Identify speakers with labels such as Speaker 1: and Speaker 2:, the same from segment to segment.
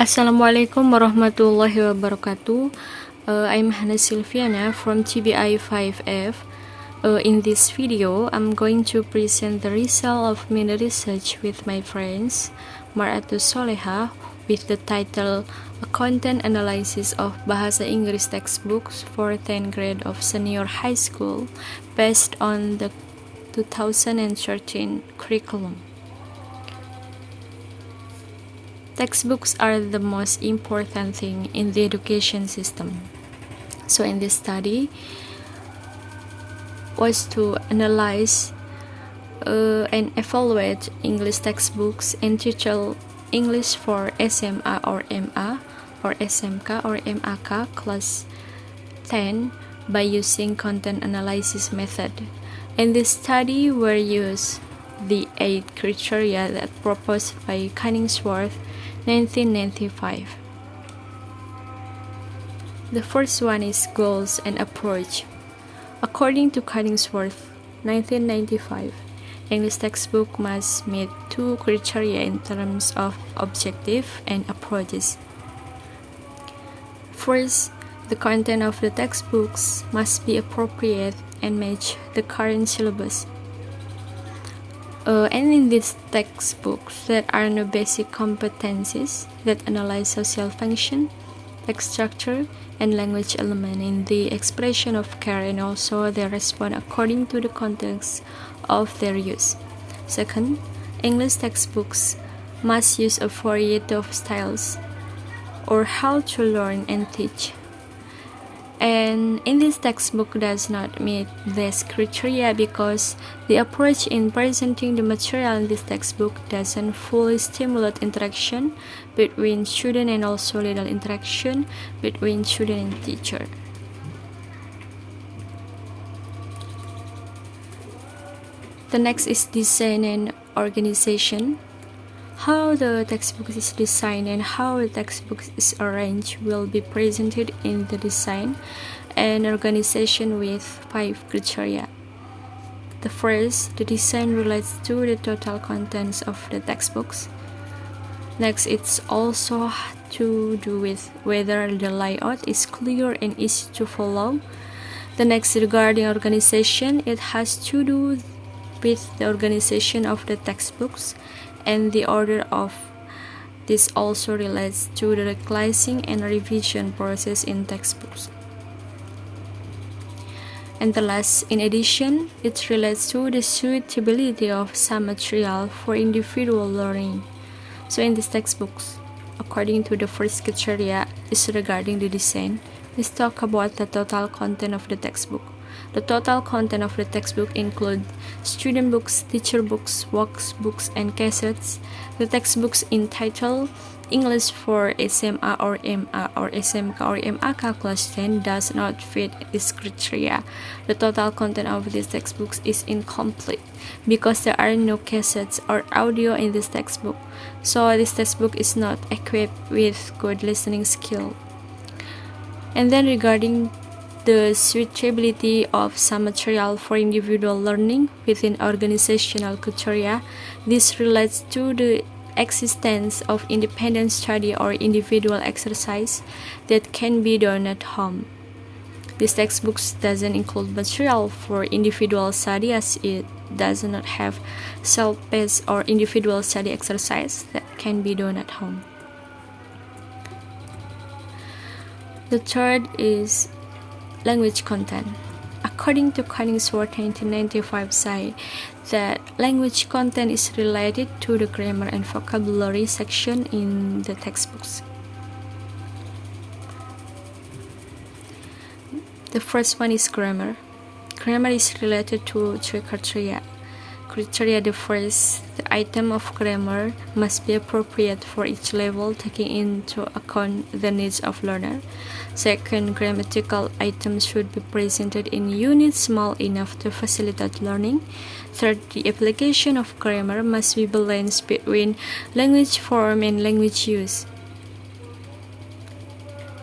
Speaker 1: Assalamualaikum warahmatullahi wabarakatuh. I'm Hana Silviana from TBI5F. In this video, I'm going to present the result of mini research with my friends Mar'atu Soleha with the title A Content Analysis of Bahasa Inggris Textbooks for 10th grade of senior high school based on the 2013 curriculum. Textbooks are the most important thing in the education system. So in this study was to analyze and evaluate English textbooks entitled English for SMA or MA or SMK or MAK class 10 by using content analysis method. In this study we used the 8 criteria that proposed by Cunningsworth 1995. The first one is goals and approach. According to Cunningsworth 1995, English textbook must meet 2 criteria in terms of objective and approaches. First, the content of the textbooks must be appropriate and match the current syllabus. And in these textbooks, there are no basic competencies that analyze social function, text structure, and language element in the expression of care, and also they respond according to the context of their use. Second, English textbooks must use a variety of styles or how to learn and teach. And in this textbook does not meet this criteria because the approach in presenting the material in this textbook doesn't fully stimulate interaction between student and also little interaction between student and teacher. The next is design and organization. How the textbook is designed and how the textbook is arranged will be presented in the design and organization with 5 criteria. The first, the design relates to the total contents of the textbooks. Next, it's also to do with whether the layout is clear and easy to follow. The next, regarding organization, it has to do with the organization of the textbooks, and the order of this also relates to the classing and revision process in textbooks. And the last, in addition, it relates to the suitability of some material for individual learning. So in these textbooks, according to the first criteria is regarding the design, let's talk about the total content of the textbook. The total content of the textbook include student books, teacher books, workbooks, and cassettes. The textbooks entitled English for SMA or MA or SMK or MAK class 10 does not fit this criteria. The total content of these textbooks is incomplete because there are no cassettes or audio in this textbook. So this textbook is not equipped with good listening skill. And then regarding the suitability of some material for individual learning within organizational criteria, this relates to the existence of independent study or individual exercise that can be done at home. This textbooks doesn't include material for individual study as it does not have self-paced or individual study exercise that can be done at home. The third is language content. According to Cunningsworth 1995 say that language content is related to the grammar and vocabulary section in the textbooks. The first one is grammar. Grammar is related to 3 criteria. The first, the item of grammar must be appropriate for each level, taking into account the needs of learner. Second, grammatical items should be presented in units small enough to facilitate learning. Third, the application of grammar must be balanced between language form and language use.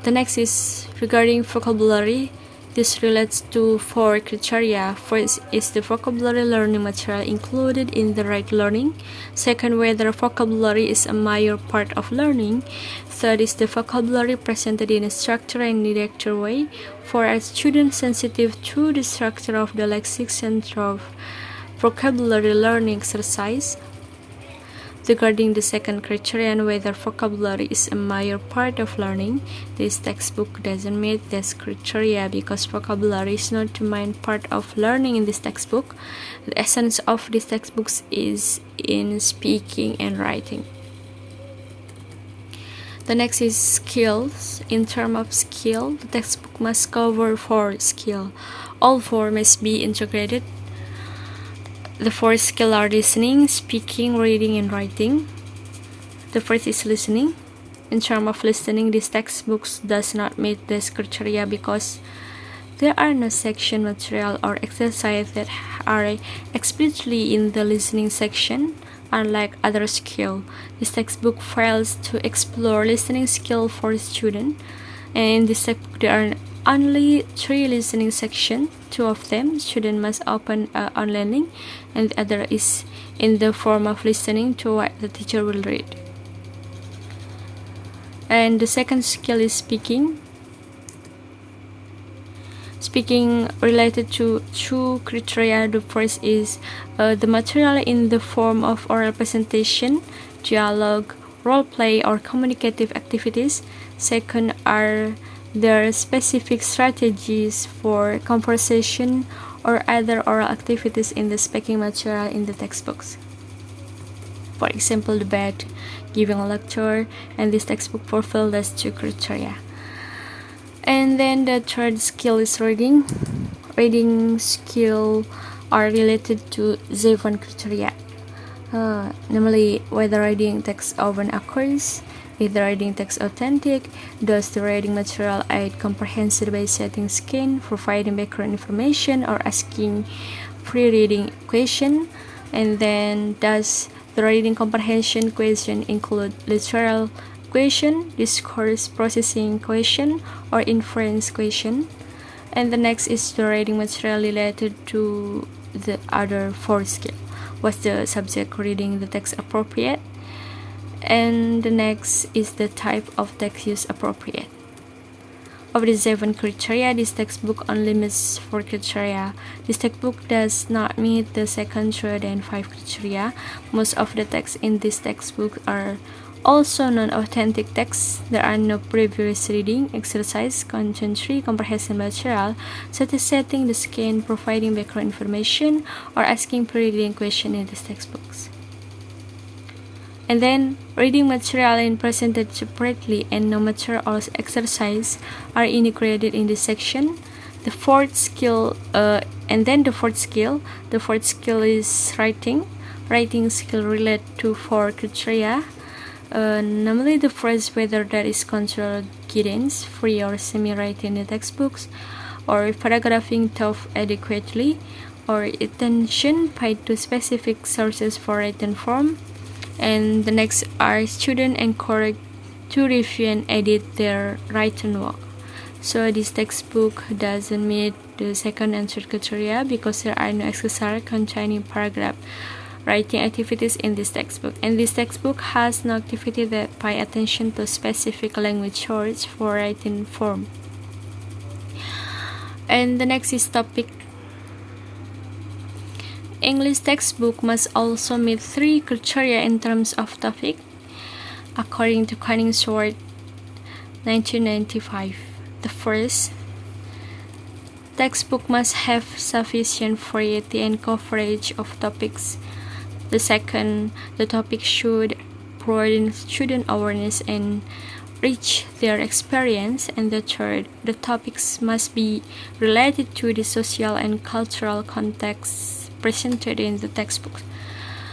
Speaker 1: The next is regarding vocabulary. This relates to 4 criteria. First is the vocabulary learning material included in the right learning. Second, whether vocabulary is a major part of learning. Third is the vocabulary presented in a structured and didactic way. For a student sensitive to the structure of the lexicon of vocabulary learning exercise. Regarding the second criterion, whether vocabulary is a major part of learning, this textbook doesn't meet this criteria because vocabulary is not the main part of learning in this textbook. The essence of this textbook is in speaking and writing. The next is skills. In terms of skill, the textbook must cover 4 skills. All 4 must be integrated. The 4 skills are listening, speaking, reading, and writing. The first is listening. In terms of listening, this textbook does not meet this criteria because there are no section material or exercise that are explicitly in the listening section. Unlike other skills, this textbook fails to explore listening skill for students. And in this textbook, there are only 3 listening sections. 2 of them, student must open on learning, and the other is in the form of listening to what the teacher will read. And the second skill is speaking. Speaking related to 2 criteria. The first is the material in the form of oral presentation, dialogue, role play, or communicative activities. Second are there are specific strategies for conversation or other oral activities in the speaking material in the textbooks. For example, debate, giving a lecture, and this textbook fulfills those 2 criteria. And then the third skill is reading. Reading skill are related to 7 criteria. Namely, whether reading text often occurs, is the reading text authentic, does the reading material aid comprehension by setting skin, providing background information, or asking pre-reading question, and then does the reading comprehension question include literal question, discourse processing question, or inference question. And the next is the reading material related to the other 4 skills. Was the subject reading the text appropriate? And the next is the type of text used appropriate. Of the 7 criteria, this textbook only meets 4 criteria. This textbook does not meet the second, third, and 5 criteria. Most of the texts in this textbook are also non-authentic texts. There are no previous reading, exercise, content-free comprehension material, such as setting the skin, providing background information, or asking pre-reading questions in these textbooks. And then, reading material is presented separately and no material or exercise are integrated in this section. The fourth skill is writing. Writing skill relate to 4 criteria. Namely, the first, whether there is controlled guidance, free or semi-writing in the textbooks, or paragraphing taught adequately, or attention paid to specific sources for written form. And the next are students encouraged to review and edit their written work. So this textbook doesn't meet the second and third criteria because there are no exercise containing paragraph writing activities in this textbook. And this textbook has no activity that pay attention to specific language words for writing form. And the next is topic. English textbook must also meet 3 criteria in terms of topic, according to Koningsword 1995. The first, textbook must have sufficient variety and coverage of topics. The second, the topic should broaden student awareness and reach their experience. And the third, the topics must be related to the social and cultural context presented in the textbook.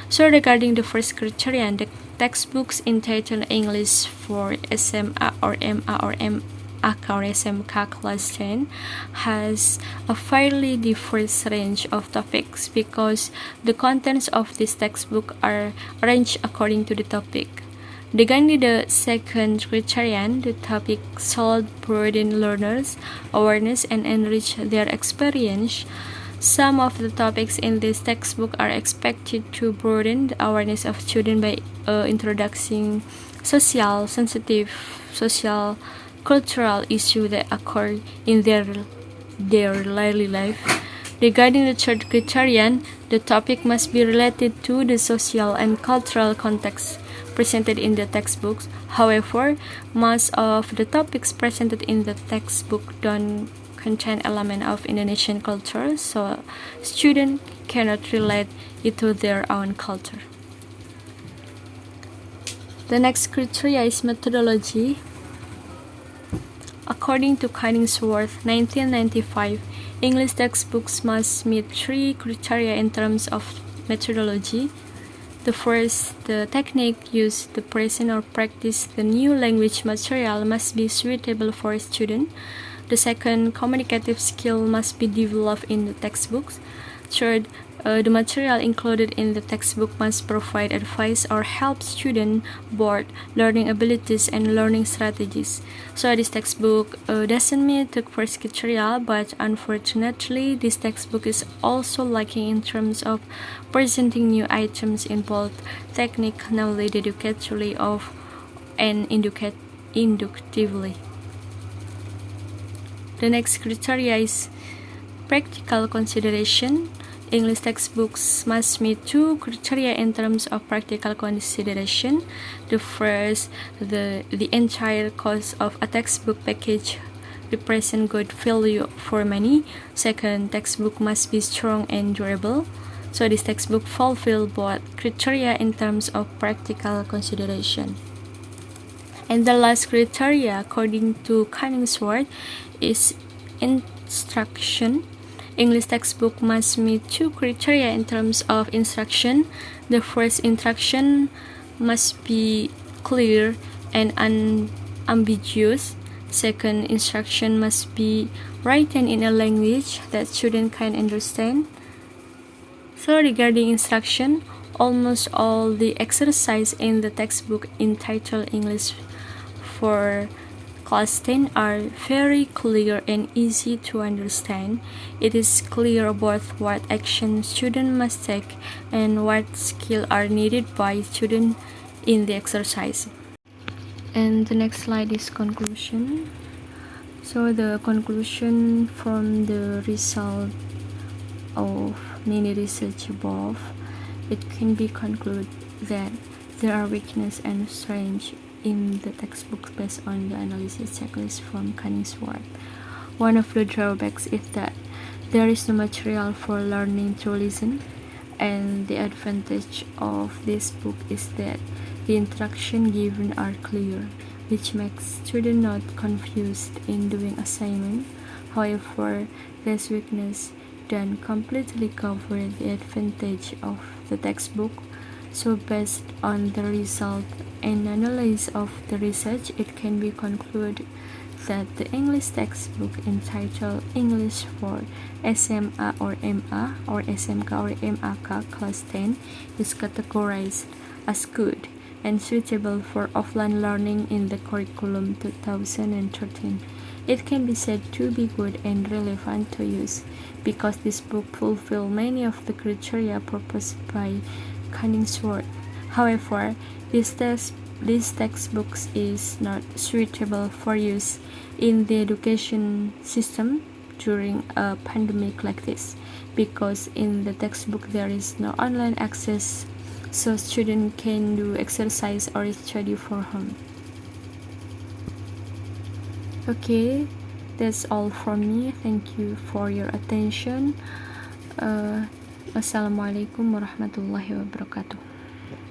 Speaker 1: So regarding the first criterion, the textbooks entitled English for SMA or MA or MAK or SMK class 10 has a fairly diverse range of topics because the contents of this textbook are arranged according to the topic. Regarding the second criterion, the topic should broaden learners' awareness and enrich their experience. Some of the topics in this textbook are expected to broaden the awareness of students by introducing sensitive, social, cultural issues that occur in their daily life. Regarding the third criterion, the topic must be related to the social and cultural context presented in the textbooks. However, most of the topics presented in the textbook don't contain elements of Indonesian culture, so students cannot relate it to their own culture. The next criteria is methodology. According to Kainingsworth, 1995, English textbooks must meet 3 criteria in terms of methodology. The first, the technique used to present or practice the new language material must be suitable for students. The second, communicative skill must be developed in the textbooks. Third, the material included in the textbook must provide advice or help students both learning abilities and learning strategies. So this textbook doesn't meet the first criteria, but unfortunately, this textbook is also lacking in terms of presenting new items in both technique, knowledge, educatively, and inductively. The next criteria is practical consideration. English textbooks must meet 2 criteria in terms of practical consideration. The first, the entire cost of a textbook package represent good value for money. Second, textbook must be strong and durable. So this textbook fulfill both criteria in terms of practical consideration. And the last criteria, according to Kainingsworth, is instruction. English textbook must meet 2 criteria in terms of instruction. The first, instruction must be clear and unambiguous. Second, instruction must be written in a language that students can understand. So regarding instruction, almost all the exercises in the textbook entitled English for Class 10 are very clear and easy to understand. It is clear about what action students must take and what skills are needed by students in the exercise. And the next slide is conclusion. So the conclusion from the result of many research above, it can be concluded that there are weaknesses and strengths in the textbook based on the analysis checklist from Kainingsworth. One of the drawbacks is that there is no material for learning to listen, and the advantage of this book is that the instructions given are clear, which makes students not confused in doing assignment. However, this weakness don't completely cover the advantage of the textbook. So based on the result and analysis of the research, it can be concluded that the English textbook entitled English for SMA or MA or SMK or MAK Class 10 is categorized as good and suitable for offline learning in the curriculum 2013. It can be said to be good and relevant to use because this book fulfills many of the criteria proposed by Kainingsworth. However, this textbook is not suitable for use in the education system during a pandemic like this, because in the textbook there is no online access, so students can do exercise or study for home. Okay, that's all from me. Thank you for your attention. Wassalamualaikum warahmatullahi wabarakatuh.